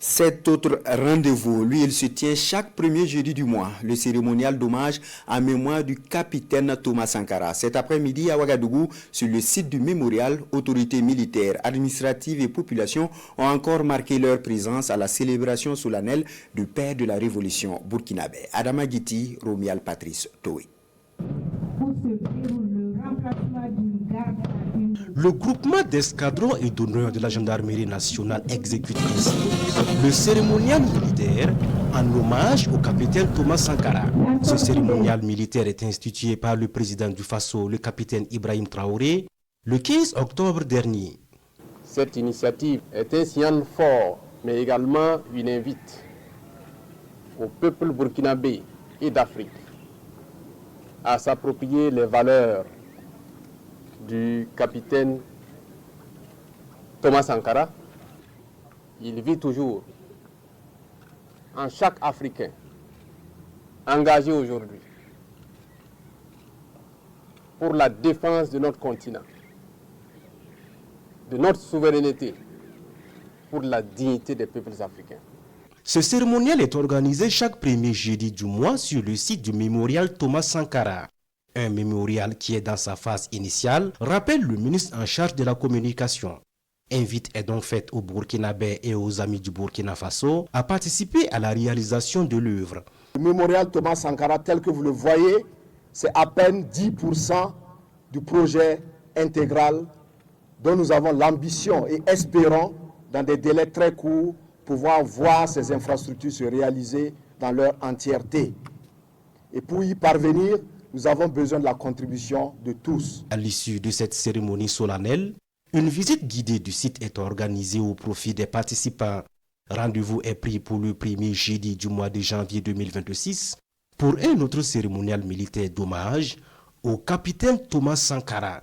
Cet autre rendez-vous, lui, il se tient chaque premier jeudi du mois, le cérémonial d'hommage en mémoire du capitaine Thomas Sankara. Cet après-midi à Ouagadougou, sur le site du mémorial, autorités militaires, administratives et populations ont encore marqué leur présence à la célébration solennelle du père de la révolution burkinabé. Adama Guiti, Romial Patrice Toé. Le groupement d'escadrons et d'honneur de la gendarmerie nationale exécute ainsi le cérémonial militaire en hommage au capitaine Thomas Sankara. Ce cérémonial militaire est institué par le président du Faso, le capitaine Ibrahim Traoré, le 15 octobre dernier. Cette initiative est un signal fort, mais également une invite au peuple burkinabé et d'Afrique à s'approprier les valeurs du capitaine Thomas Sankara. Il vit toujours en chaque Africain engagé aujourd'hui pour la défense de notre continent, de notre souveraineté, pour la dignité des peuples africains. Ce cérémonial est organisé chaque premier jeudi du mois sur le site du mémorial Thomas Sankara. Un mémorial qui est dans sa phase initiale, rappelle le ministre en charge de la communication. Invite est donc faite aux Burkinabés et aux amis du Burkina Faso à participer à la réalisation de l'œuvre. Le mémorial Thomas Sankara, tel que vous le voyez, c'est à peine 10% du projet intégral dont nous avons l'ambition et espérons, dans des délais très courts, pouvoir voir ces infrastructures se réaliser dans leur entièreté. Et pour y parvenir, nous avons besoin de la contribution de tous. À l'issue de cette cérémonie solennelle, une visite guidée du site est organisée au profit des participants. Rendez-vous est pris pour le premier jeudi du mois de janvier 2026 pour un autre cérémonial militaire d'hommage au capitaine Thomas Sankara.